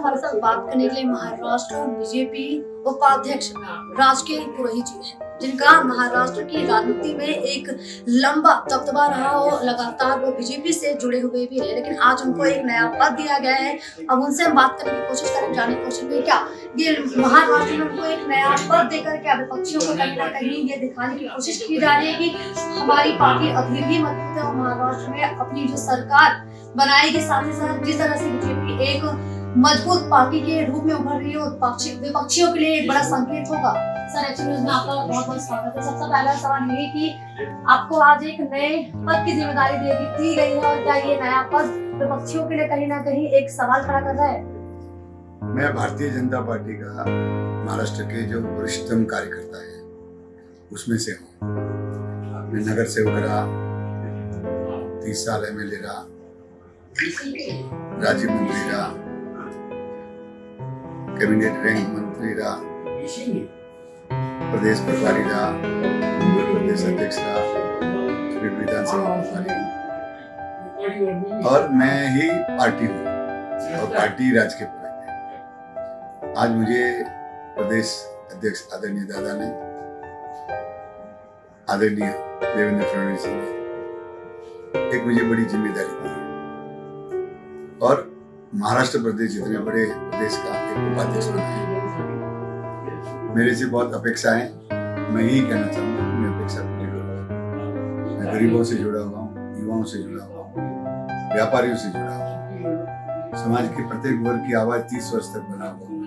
हमारे साथ बात करने के लिए महाराष्ट्र बीजेपी उपाध्यक्ष राजकीय पुरोहित जी हैं, जिनका महाराष्ट्र की राजनीति में एक लंबा दबदबा रहा हो। लगातार वो बीजेपी से जुड़े हुए भी है, लेकिन आज उनको एक नया पद दिया गया है। अब उनसे हम बात करने की कोशिश करें, जाने की कोशिश में क्या ये महाराष्ट्र में उनको एक नया पद देकर क्या विपक्षियों को कहीं ना कहीं ये दिखाने की कोशिश की जा रही है कि हमारी पार्टी अभी भी मजबूत है और महाराष्ट्र में अपनी जो सरकार बनाएगी। साथ ही साथ जिस तरह से बीजेपी एक मजबूत पार्टी के रूप में उभर रही है, विपक्षियों के लिए एक बड़ा संकेत होगा। सर, एक्चुअली में आपका बहुत बहुत स्वागत है। सबसे पहला सवाल ये कि आपको आज एक नए पद की जिम्मेदारी दी गई है और क्या ये नया पद विपक्षियों के लिए कहीं ना कहीं एक सवाल खड़ा कर रहा है? मैं भारतीय जनता पार्टी का महाराष्ट्र के जो वरिष्ठतम कार्यकर्ता है उसमें से हूँ। मैं नगर सेवक रहा, 30 साल MLA रहा, राज्य मंत्री रहा, कैबिनेट रैंक मंत्री रहा, प्रदेश प्रभारी रहा, प्रदेश अध्यक्ष रहा, विधानसभा प्रभारी, और मैं ही पार्टी हूँ और पार्टी राजकीय पुरोहित है। आज मुझे प्रदेश अध्यक्ष आदरणीय दादा ने, आदरणीय देवेंद्र फडणवीस जी ने एक मुझे बड़ी जिम्मेदारी दी है और महाराष्ट्र प्रदेश जितने बड़े प्रदेश का एक उपाध्यक्ष बनाया। मेरे से बहुत अपेक्षा है। मैं यही कहना चाहूंगा कि मैं अपेक्षा पूरी करूंगा। मैं गरीबों से जुड़ा हुआ हूँ, युवाओं से जुड़ा हुआ हूँ, व्यापारियों से जुड़ा हुआ हूँ, समाज के प्रत्येक वर्ग की आवाज 30 वर्ष तक बना हुआ हूँ।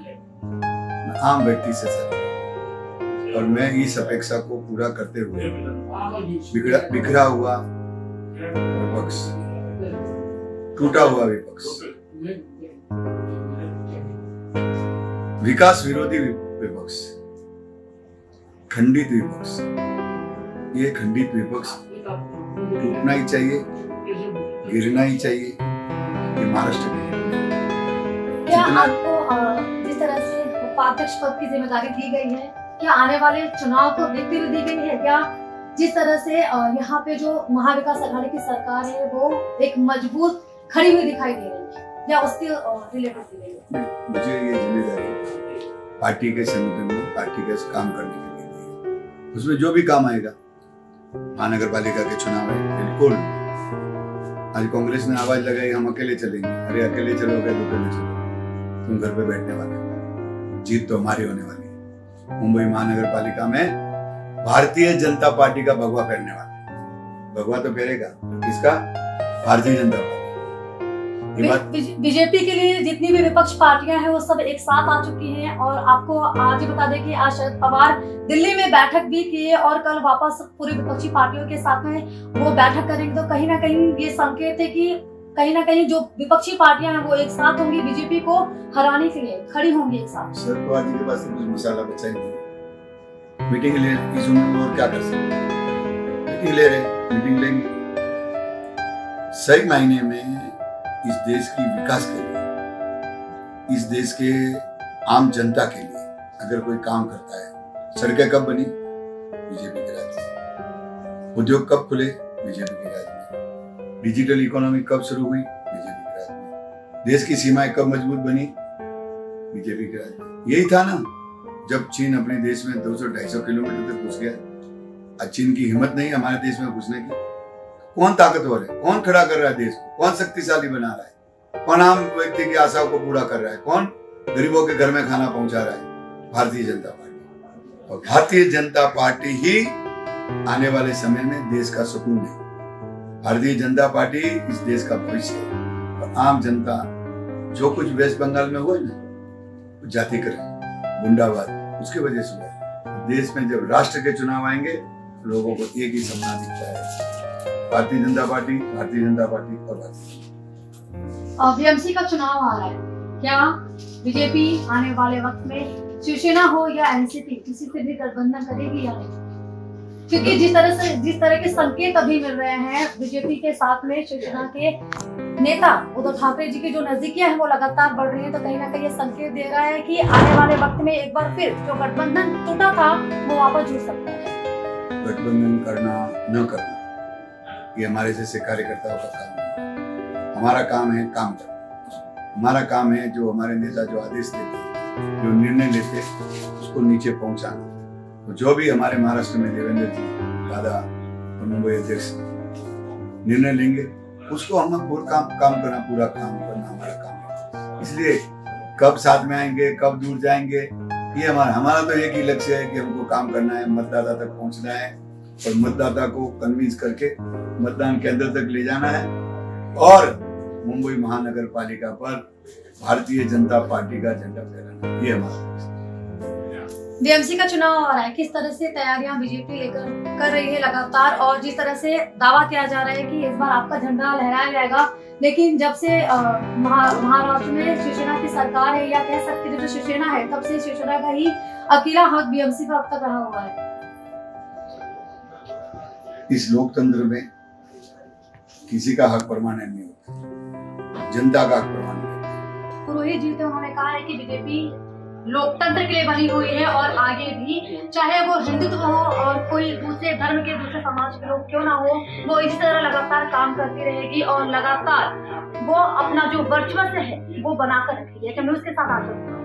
मैं आम व्यक्ति से सर और मैं इस अपेक्षा को पूरा करते हुए बिखरा हुआ विपक्ष, टूटा हुआ विपक्ष, विकास विरोधी विपक्ष, खंडित विपक्ष, ये खंडित विपक्ष टूटना ही चाहिए, गिरना ही चाहिए। ये महाराष्ट्र के क्या आपको जिस तरह से उपाध्यक्ष पद की जिम्मेदारी दी गई है, क्या आने वाले चुनाव को देखते हुए दी गई है? क्या जिस तरह से यहाँ पे जो महाविकास अघाड़ी की सरकार है वो एक मजबूत खड़ी हुई दिखाई दे रही है या उसके रिलेटेड दी गई है? मुझे ये जिम्मेदारी पार्टी के संगठन में पार्टी का काम करने के लिए दी है। उसमें जो भी काम आएगा, महानगर पालिका के चुनाव है, बिल्कुल। आज कांग्रेस ने आवाज लगाई हम अकेले चलेंगे। अरे अकेले चलोगे तो अकेले चलो, तुम घर पे बैठने वाले हो, जीत तो हमारी होने वाली है। मुंबई महानगर पालिका में भारतीय जनता पार्टी का भगवा फहरने वाला है। भगवा तो फहरेगा किसका? भारतीय जनता पार्टी। बीजेपी के लिए जितनी भी विपक्ष पार्टियां हैं वो सब एक साथ आ चुकी हैं और आपको आज ही बता दें कि आज शरद पवार दिल्ली में बैठक भी किए और कल वापस पूरी विपक्षी पार्टियों के साथ में वो बैठक करेंगे। तो कहीं ना कहीं ये संकेत है कि कहीं ना कहीं जो विपक्षी पार्टियां हैं वो एक साथ होंगी, बीजेपी को हराने के लिए खड़ी होंगी एक साथ। शरद पवार जी के पास कुछ मसाला बचा ही नहीं। मीटिंग ले इस उम्र में और क्या कर सकते? मीटिंग ले रहे, मीटिंग लेंगे। सही मायने में इस देश की विकास के लिए, इस देश के आम जनता के लिए अगर कोई काम करता है, सड़कें कब बनी? बीजेपी के राज में। उद्योग कब खुले? बीजेपी के राज में। डिजिटल इकोनॉमी कब शुरू हुई? बीजेपी के राज में। देश की सीमाएं कब मजबूत बनी? बीजेपी के राज में। यही था ना जब चीन अपने देश में 200-250 किलोमीटर तक घुस गया। आज चीन की हिम्मत नहीं हमारे देश में घुसने की। कौन ताकतवर है? कौन खड़ा कर रहा है देश को? कौन शक्तिशाली बना रहा है? कौन आम व्यक्ति की आशाओं को पूरा कर रहा है? कौन गरीबों के घर में खाना पहुंचा रहा है? भारतीय जनता पार्टी। और भारतीय जनता पार्टी ही आने वाले समय में देश का सुकून है। भारतीय जनता पार्टी इस देश का भविष्य है। और आम जनता, जो कुछ वेस्ट बंगाल में हुआ ना, जातिकरण, गुंडावाद, उसकी वजह से हुआ। देश में जब राष्ट्र के चुनाव आएंगे, लोगों को एक ही सपना दिखता है, भारतीय जनता पार्टी, भारतीय जनता पार्टी और भारतीय। बीएमसी का चुनाव आ रहा है, क्या बीजेपी आने वाले वक्त में शिवसेना हो या एनसीपी किसी से भी गठबंधन करेगी या नहीं? क्योंकि जिस तरह के संकेत अभी मिल रहे हैं बीजेपी के साथ में शिवसेना के नेता उद्धव ठाकरे जी की जो नजदीकियां हैं वो लगातार बढ़ रही है, तो कहीं ना कहीं ये संकेत दे रहा है कि आने वाले वक्त में एक बार फिर जो गठबंधन टूटा था वो वापस जुड़ सकता है। गठबंधन करना न करना ये हमारे जैसे कार्यकर्ताओं का काम है। हमारा काम है काम करना। हमारा काम है जो हमारे नेता जो आदेश देते हैं, जो निर्णय लेते हैं, उसको नीचे पहुंचाना। तो जो भी हमारे महाराष्ट्र में देवेंद्र जी दादा और मुंबई अध्यक्ष निर्णय लेंगे उसको हम पूरा काम करना हमारा काम है। इसलिए कब साथ में आएंगे, कब दूर जाएंगे, ये हमारा तो एक ही लक्ष्य है कि हमको काम करना है, मतदाता तक पहुंचना है और मतदाता को कन्विंस करके मतदान केंद्र तक ले जाना है और मुंबई महानगर पालिका पर भारतीय जनता पार्टी का झंडा फहराना, ये हमारा लक्ष्य है। बीएमसी का चुनाव आ रहा है, किस तरह से तैयारियां बीजेपी लेकर कर रही है लगातार, और जिस तरह से दावा किया जा रहा है कि इस बार आपका झंडा लहराया जाएगा, लेकिन जब से महाराष्ट्र में शिवसेना की सरकार है, या कह सकते हैं जो शिवसेना है, तब से शिवसेना का ही अकेला हक बीएमसी का अब तक रहा हुआ है। इस लोकतंत्र में किसी का हक परमानेंट नहीं होता, जनता का हक परमानेंट होता। पुरोहित जी तो उन्होंने कहा है कि बीजेपी लोकतंत्र के लिए बनी हुई है और आगे भी, चाहे वो हिंदुत्व हो और कोई दूसरे धर्म के, दूसरे समाज के लोग क्यों ना हो, वो इसी तरह लगातार काम करती रहेगी और लगातार वो अपना जो वर्चस्व है वो बनाकर रखेगी। मैं उसके साथ आ सकती हूँ।